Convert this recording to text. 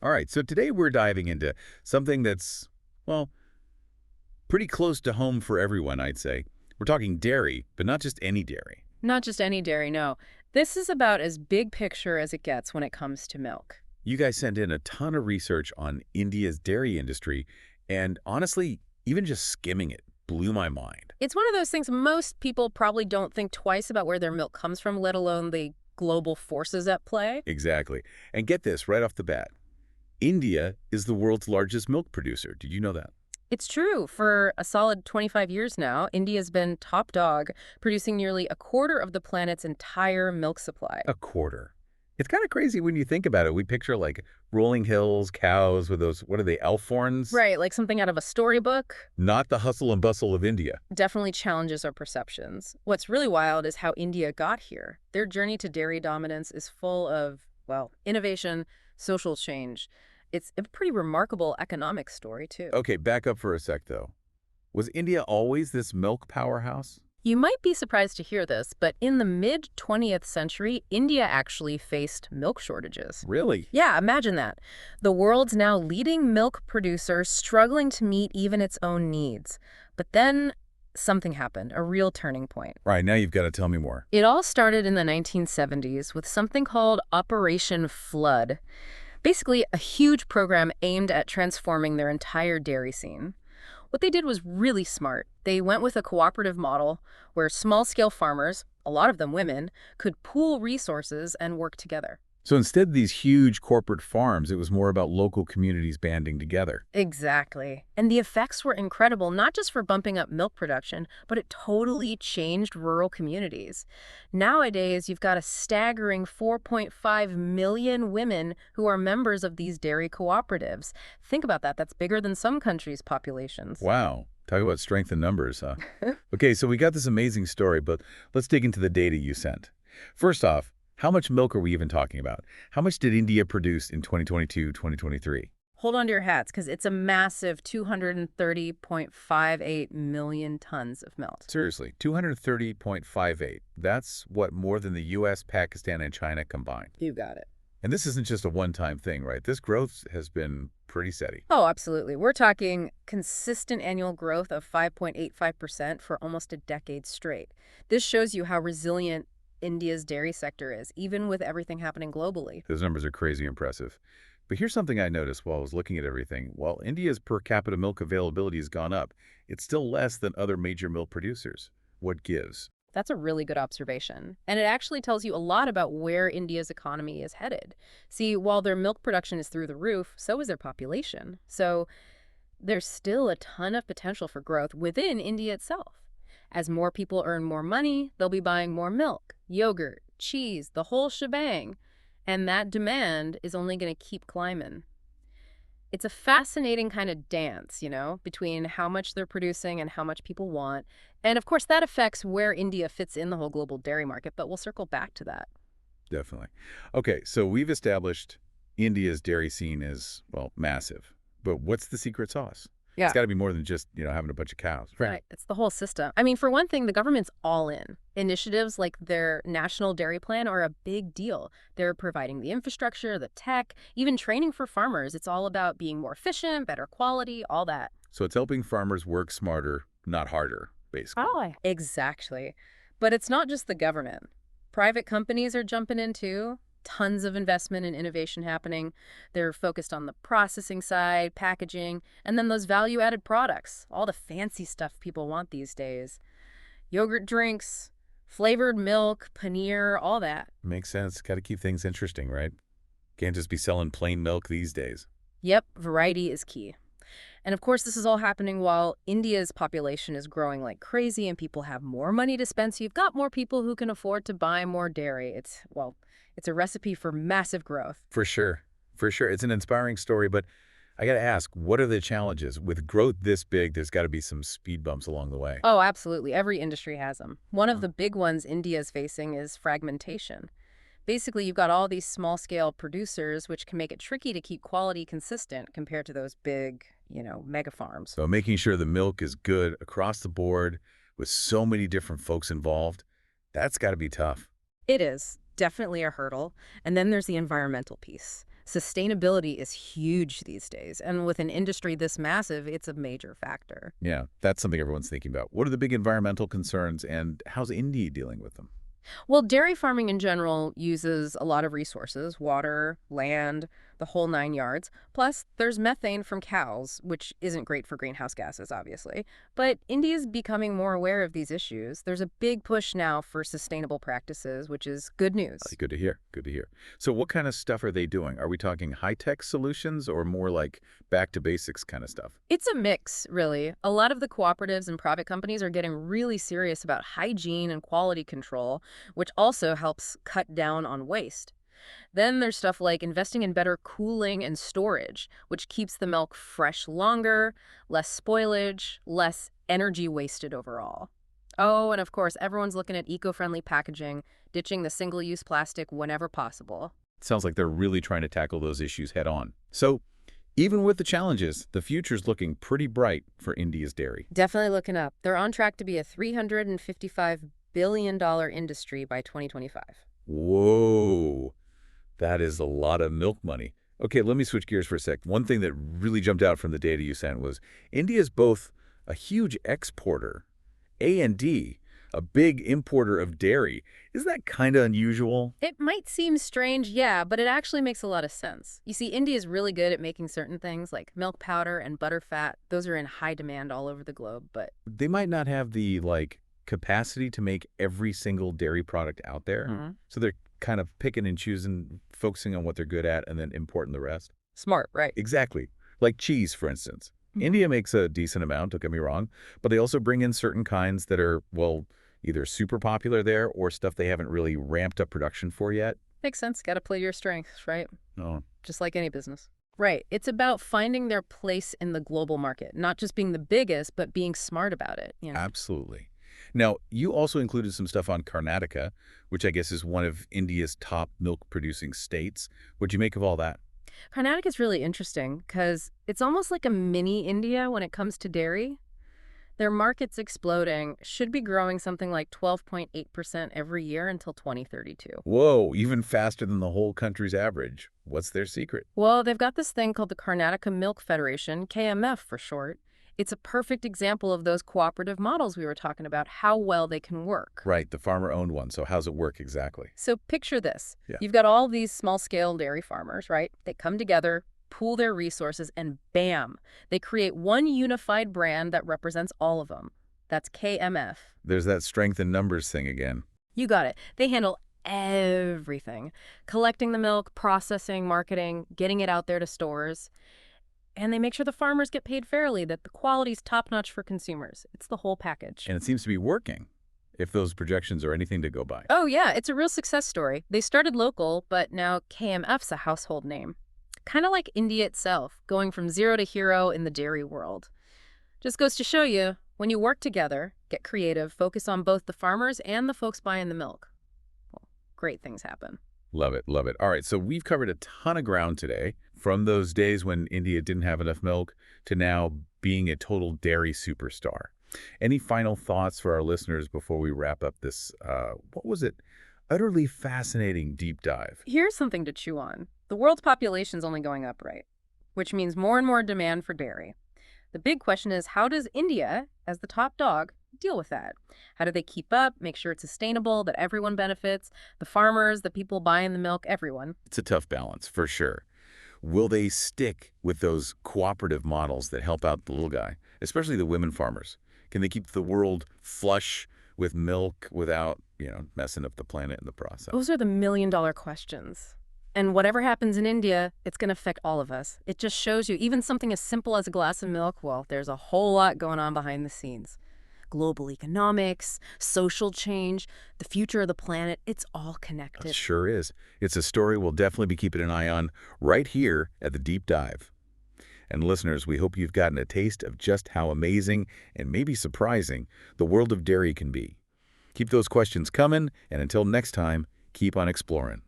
All right, so today we're diving into something that's, well, pretty close to home for everyone, I'd say. We're talking dairy, but not just any dairy. Not just any dairy, no. This is about as big picture as it gets when it comes to milk. You guys sent in a ton of research on India's dairy industry, and honestly, even just skimming it blew my mind. It's one of those things most people probably don't think twice about where their milk comes from, let alone the global forces at play. Exactly. And get this right off the bat. India is the world's largest milk producer. Did you know that? It's true. For a solid 25 years now, India's been top dog, producing nearly a quarter of the planet's entire milk supply. A quarter. It's kind of crazy when you think about it. We picture like rolling hills, cows with those, what are they, elf horns? Right, like something out of a storybook. Not the hustle and bustle of India. Definitely challenges our perceptions. What's really wild is how India got here. Their journey to dairy dominance is full of, well, innovation, social change. It's a pretty remarkable economic story, too. Okay, back up for a sec, though. Was India always this milk powerhouse? You might be surprised to hear this, but in the mid-20th century, India actually faced milk shortages. Really? Yeah, imagine that. The world's now leading milk producer struggling to meet even its own needs. But then something happened, a real turning point. Right, now you've got to tell me more. It all started in the 1970s with something called Operation Flood. Basically, a huge program aimed at transforming their entire dairy scene. What they did was really smart. They went with a cooperative model where small-scale farmers, a lot of them women, could pool resources and work together. So instead of these huge corporate farms, it was more about local communities banding together. Exactly. And the effects were incredible, not just for bumping up milk production, but it totally changed rural communities. Nowadays, you've got a staggering 4.5 million women who are members of these dairy cooperatives. Think about that. That's bigger than some countries' populations. Wow. Talk about strength in numbers, huh? Okay, so we got this amazing story, but let's dig into the data you sent. First off, how much milk are we even talking about? How much did India produce in 2022, 2023? Hold on to your hats, because it's a massive 230.58 million tons of milk. Seriously, 230.58. That's what more than the US, Pakistan, and China combined. You got it. And this isn't just a one-time thing, right? This growth has been pretty steady. Oh, absolutely. We're talking consistent annual growth of 5.85% for almost a decade straight. This shows you how resilient India's dairy sector is, even with everything happening globally. Those numbers are crazy impressive. But here's something I noticed while I was looking at everything. While India's per capita milk availability has gone up, it's still less than other major milk producers. What gives? That's a really good observation. And it actually tells you a lot about where India's economy is headed. See, while their milk production is through the roof, so is their population. So there's still a ton of potential for growth within India itself. As more people earn more money, they'll be buying more milk, yogurt, cheese, the whole shebang. And that demand is only going to keep climbing. It's a fascinating kind of dance, between how much they're producing and how much people want. And of course, that affects where India fits in the whole global dairy market, but we'll circle back to that. Definitely. Okay, so we've established India's dairy scene is, well, massive. But what's the secret sauce? Yeah. It's got to be more than just, having a bunch of cows. Right. It's the whole system. I mean, for one thing, the government's all in. Initiatives like their National Dairy Plan are a big deal. They're providing the infrastructure, the tech, even training for farmers. It's all about being more efficient, better quality, all that. So it's helping farmers work smarter, not harder, basically. Oh, exactly. But it's not just the government. Private companies are jumping in too. Tons of investment and innovation happening. They're focused on the processing side, packaging, and then those value-added products, all the fancy stuff people want these days. Yogurt drinks, flavored milk, paneer, all that. Makes sense. Got to keep things interesting, right? Can't just be selling plain milk these days. Yep, variety is key. And of course, this is all happening while India's population is growing like crazy and people have more money to spend, so you've got more people who can afford to buy more dairy. It's a recipe for massive growth. For sure. For sure. It's an inspiring story, but I got to ask, what are the challenges? With growth this big, there's got to be some speed bumps along the way. Oh, absolutely. Every industry has them. One of the big ones India is facing is fragmentation. Basically, you've got all these small-scale producers, which can make it tricky to keep quality consistent compared to those big, mega farms. So making sure the milk is good across the board with so many different folks involved, that's got to be tough. It is definitely a hurdle. And then there's the environmental piece. Sustainability is huge these days, and with an industry this massive, it's a major factor. Yeah, that's something everyone's thinking about. What are the big environmental concerns, and how's India dealing with them? Well, dairy farming in general uses a lot of resources, water, land, the whole nine yards. Plus, there's methane from cows, which isn't great for greenhouse gases, obviously. But India's becoming more aware of these issues. There's a big push now for sustainable practices, which is good news. Good to hear. Good to hear. So what kind of stuff are they doing? Are we talking high-tech solutions or more like back to basics kind of stuff? It's a mix, really. A lot of the cooperatives and private companies are getting really serious about hygiene and quality control, which also helps cut down on waste. Then there's stuff like investing in better cooling and storage, which keeps the milk fresh longer, less spoilage, less energy wasted overall. Oh, and of course, everyone's looking at eco-friendly packaging, ditching the single-use plastic whenever possible. Sounds like they're really trying to tackle those issues head on. So even with the challenges, the future's looking pretty bright for India's dairy. Definitely looking up. They're on track to be a $355 billion industry by 2025. Whoa, that is a lot of milk money. Okay, let me switch gears for a sec. One thing that really jumped out from the data you sent was India's both a huge exporter and a big importer of dairy. Isn't that kind of unusual? It might seem strange, yeah, but it actually makes a lot of sense. You see, India is really good at making certain things like milk powder and butter fat. Those are in high demand all over the globe, but They might not have the, capacity to make every single dairy product out there. So they're kind of picking and choosing, focusing on what they're good at, and then importing the rest. smart, right? Exactly. Like cheese, for instance. India makes a decent amount, don't get me wrong, but they also bring in certain kinds that are, well, either super popular there or stuff they haven't really ramped up production for yet. Makes sense. Got to play your strengths, right? No. Just like any business. Right. It's about finding their place in the global market, not just being the biggest, but being smart about it. Absolutely. Now, you also included some stuff on Karnataka, which I guess is one of India's top milk-producing states. What'd you make of all that? Karnataka is really interesting because it's almost like a mini India when it comes to dairy. Their market's exploding, should be growing something like 12.8% every year until 2032. Whoa, even faster than the whole country's average. What's their secret? Well, they've got this thing called the Karnataka Milk Federation, KMF for short. It's a perfect example of those cooperative models we were talking about, how well they can work. Right, the farmer-owned one. So how's it work exactly? So picture this. Yeah. You've got all these small-scale dairy farmers, right? They come together, pool their resources, and bam, they create one unified brand that represents all of them. That's KMF. There's that strength in numbers thing again. You got it. They handle everything. Collecting the milk, processing, marketing, getting it out there to stores. And they make sure the farmers get paid fairly, that the quality's top-notch for consumers. It's the whole package. And it seems to be working, if those projections are anything to go by. Oh, yeah, it's a real success story. They started local, but now KMF's a household name. Kind of like India itself, going from zero to hero in the dairy world. Just goes to show you, when you work together, get creative, focus on both the farmers and the folks buying the milk, well, great things happen. Love it, love it. All right, so we've covered a ton of ground today, from those days when India didn't have enough milk to now being a total dairy superstar. Any final thoughts for our listeners before we wrap up this, what was it, utterly fascinating deep dive? Here's something to chew on. The world's population's only going up, right? Which means more and more demand for dairy. The big question is, how does India, as the top dog, deal with that? How do they keep up, make sure it's sustainable, that everyone benefits, the farmers, the people buying the milk, everyone? It's a tough balance, for sure. Will they stick with those cooperative models that help out the little guy, especially the women farmers? Can they keep the world flush with milk without, messing up the planet in the process? Those are the million-dollar questions. And whatever happens in India, it's going to affect all of us. It just shows you, even something as simple as a glass of milk, well, there's a whole lot going on behind the scenes. Global economics, social change, the future of the planet, it's all connected. It sure is. It's a story we'll definitely be keeping an eye on right here at the Deep Dive. And listeners, we hope you've gotten a taste of just how amazing and maybe surprising the world of dairy can be. Keep those questions coming, and until next time, keep on exploring.